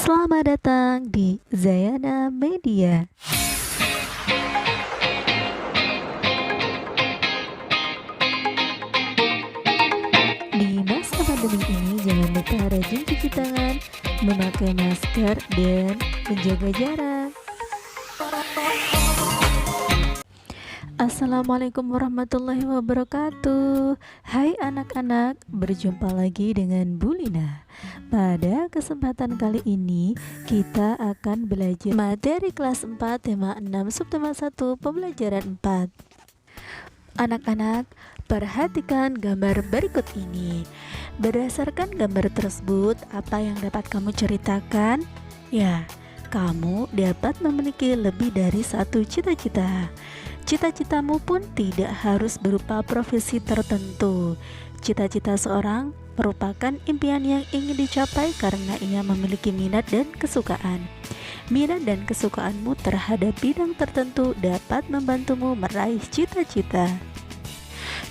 Selamat datang di Zayana Media. Di masa pandemi ini, jangan lupa rajin cuci tangan, memakai masker, dan menjaga jarak. Assalamualaikum warahmatullahi wabarakatuh. Hai anak-anak, berjumpa lagi dengan Bu Lina. Pada kesempatan kali ini kita akan belajar materi kelas 4 tema 6 subtema 1 pembelajaran 4. Anak-anak, perhatikan gambar berikut ini. Berdasarkan gambar tersebut, apa yang dapat kamu ceritakan? Ya, kamu dapat memiliki lebih dari satu cita-cita. Cita-citamu pun tidak harus berupa profesi tertentu. Cita-cita seorang merupakan impian yang ingin dicapai karena ia memiliki minat dan kesukaan. Minat dan kesukaanmu terhadap bidang tertentu dapat membantumu meraih cita-cita.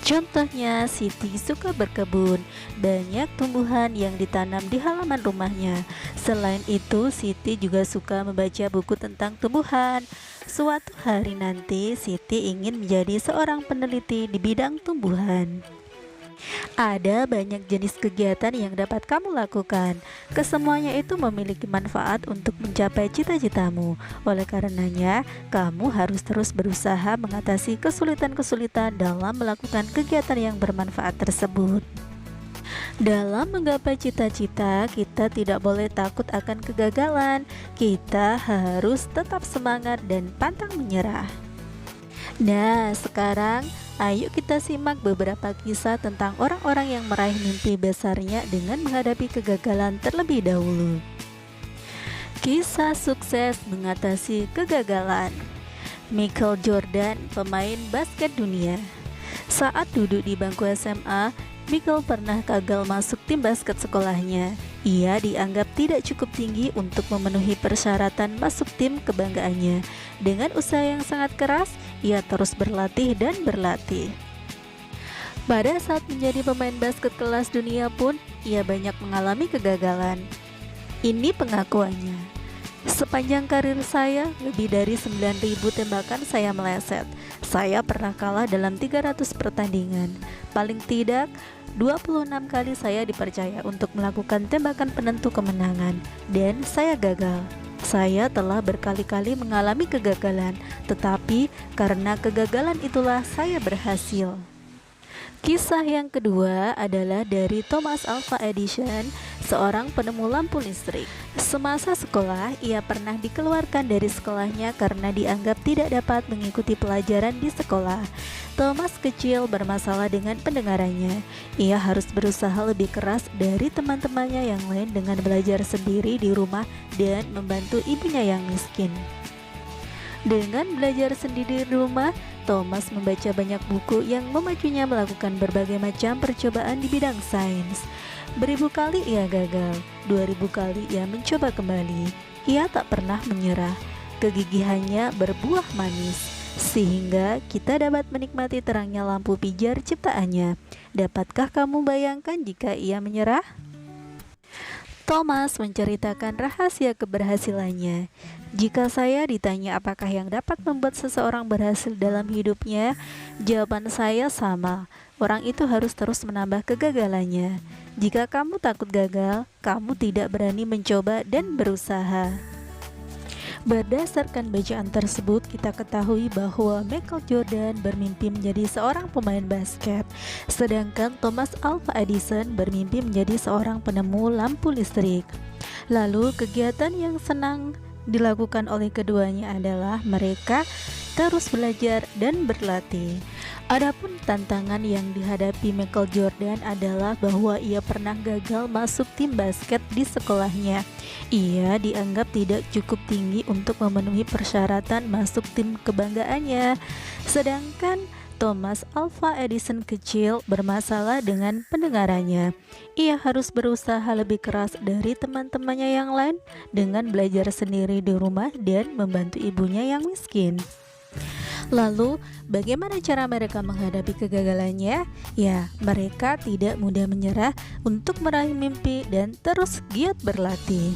Contohnya, Siti suka berkebun, banyak tumbuhan yang ditanam di halaman rumahnya. Selain itu, Siti juga suka membaca buku tentang tumbuhan. Suatu hari nanti, Siti ingin menjadi seorang peneliti di bidang tumbuhan. Ada banyak jenis kegiatan yang dapat kamu lakukan. Kesemuanya itu memiliki manfaat untuk mencapai cita-citamu. Oleh karenanya, kamu harus terus berusaha mengatasi kesulitan-kesulitan dalam melakukan kegiatan yang bermanfaat tersebut. Dalam menggapai cita-cita, kita tidak boleh takut akan kegagalan. Kita harus tetap semangat dan pantang menyerah. Nah, sekarang ayo kita simak beberapa kisah tentang orang-orang yang meraih mimpi besarnya dengan menghadapi kegagalan terlebih dahulu. Kisah sukses mengatasi kegagalan. Michael Jordan, pemain basket dunia. Saat duduk di bangku SMA, Michael pernah gagal masuk tim basket sekolahnya. Ia dianggap tidak cukup tinggi untuk memenuhi persyaratan masuk tim kebanggaannya. Dengan usaha yang sangat keras, ia terus berlatih dan berlatih. Pada saat menjadi pemain basket kelas dunia pun, ia banyak mengalami kegagalan. Ini pengakuannya. Sepanjang karir saya, lebih dari 9.000 tembakan saya meleset. Saya pernah kalah dalam 300 pertandingan. Paling tidak, 26 kali saya dipercaya untuk melakukan tembakan penentu kemenangan, dan saya gagal. Saya telah berkali-kali mengalami kegagalan, tetapi karena kegagalan itulah saya berhasil. Kisah yang kedua adalah dari Thomas Alva Edison, seorang penemu lampu listrik. Semasa sekolah, ia pernah dikeluarkan dari sekolahnya karena dianggap tidak dapat mengikuti pelajaran di sekolah. Thomas kecil bermasalah dengan pendengarannya. Ia harus berusaha lebih keras dari teman-temannya yang lain dengan belajar sendiri di rumah dan membantu ibunya yang miskin. Dengan belajar sendiri di rumah, Thomas membaca banyak buku yang memacunya melakukan berbagai macam percobaan di bidang sains. Beribu kali ia gagal, 2000 kali ia mencoba kembali. Ia tak pernah menyerah. Kegigihannya berbuah manis, sehingga kita dapat menikmati terangnya lampu pijar ciptaannya. Dapatkah kamu bayangkan jika ia menyerah? Thomas menceritakan rahasia keberhasilannya. Jika saya ditanya apakah yang dapat membuat seseorang berhasil dalam hidupnya, jawaban saya sama. Orang itu harus terus menambah kegagalannya. Jika kamu takut gagal, kamu tidak berani mencoba dan berusaha. Berdasarkan bacaan tersebut, kita ketahui bahwa Michael Jordan bermimpi menjadi seorang pemain basket, sedangkan Thomas Alva Edison bermimpi menjadi seorang penemu lampu listrik. Lalu, kegiatan yang senang dilakukan oleh keduanya adalah mereka terus belajar dan berlatih. Adapun tantangan yang dihadapi Michael Jordan adalah bahwa ia pernah gagal masuk tim basket di sekolahnya. Ia dianggap tidak cukup tinggi untuk memenuhi persyaratan masuk tim kebanggaannya. Sedangkan Thomas Alva Edison kecil bermasalah dengan pendengarannya. Ia harus berusaha lebih keras dari teman-temannya yang lain dengan belajar sendiri di rumah dan membantu ibunya yang miskin. Lalu, bagaimana cara mereka menghadapi kegagalannya? Ya, mereka tidak mudah menyerah untuk meraih mimpi dan terus giat berlatih.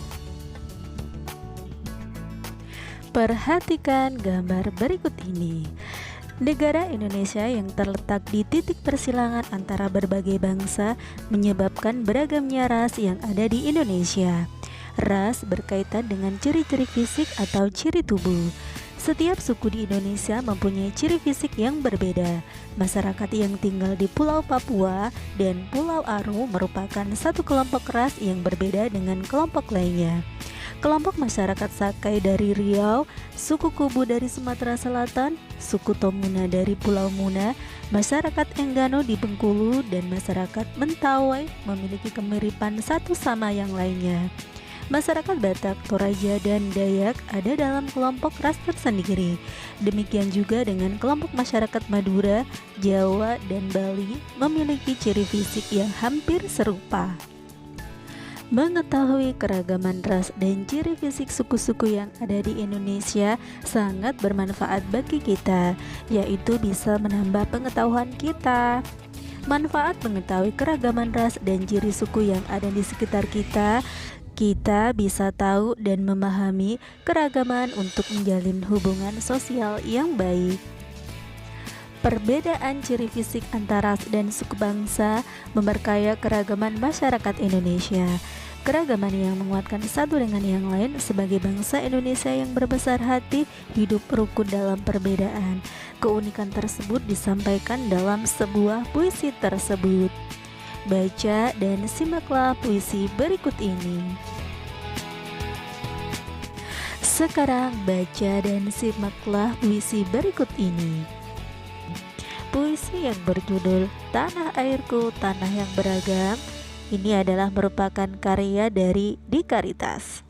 Perhatikan gambar berikut ini. Negara Indonesia yang terletak di titik persilangan antara berbagai bangsa menyebabkan beragamnya ras yang ada di Indonesia. Ras berkaitan dengan ciri-ciri fisik atau ciri tubuh. Setiap suku di Indonesia mempunyai ciri fisik yang berbeda. Masyarakat yang tinggal di Pulau Papua dan Pulau Aru merupakan satu kelompok ras yang berbeda dengan kelompok lainnya. Kelompok masyarakat Sakai dari Riau, suku Kubu dari Sumatera Selatan, suku Tomuna dari Pulau Muna, masyarakat Enggano di Bengkulu, dan masyarakat Mentawai memiliki kemiripan satu sama yang lainnya. Masyarakat Batak, Toraja, dan Dayak ada dalam kelompok ras tersendiri. Demikian juga dengan kelompok masyarakat Madura, Jawa, dan Bali memiliki ciri fisik yang hampir serupa. Mengetahui keragaman ras dan ciri fisik suku-suku yang ada di Indonesia sangat bermanfaat bagi kita, yaitu bisa menambah pengetahuan kita. Manfaat mengetahui keragaman ras dan ciri suku yang ada di sekitar kita bisa tahu dan memahami keragaman untuk menjalin hubungan sosial yang baik. Perbedaan ciri fisik antara ras dan suku bangsa memperkaya keragaman masyarakat Indonesia. Keragaman yang menguatkan satu dengan yang lain sebagai bangsa Indonesia yang berbesar hati, hidup rukun dalam perbedaan. Keunikan tersebut disampaikan dalam sebuah puisi tersebut. Baca dan simaklah puisi berikut ini. Sekarang baca dan simaklah puisi berikut ini. Puisi yang berjudul Tanah Airku, Tanah yang Beragam ini adalah merupakan karya dari Dikaritas.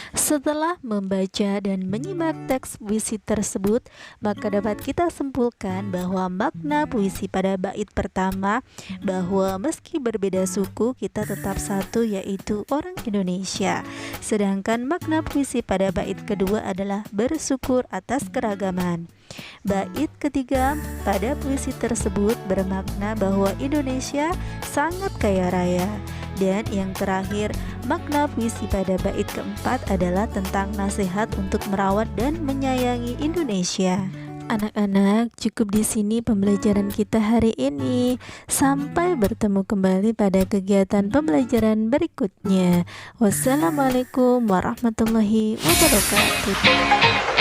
Setelah membaca dan menyimak teks puisi tersebut, maka dapat kita simpulkan bahwa makna puisi pada bait pertama bahwa meski berbeda suku, kita tetap satu, yaitu orang Indonesia. Sedangkan makna puisi pada bait kedua adalah bersyukur atas keragaman. Bait ketiga pada puisi tersebut bermakna bahwa Indonesia sangat kaya raya. Dan yang terakhir, makna puisi pada bait keempat adalah tentang nasihat untuk merawat dan menyayangi Indonesia. Anak-anak, cukup di sini pembelajaran kita hari ini. Sampai bertemu kembali pada kegiatan pembelajaran berikutnya. Wassalamualaikum warahmatullahi wabarakatuh.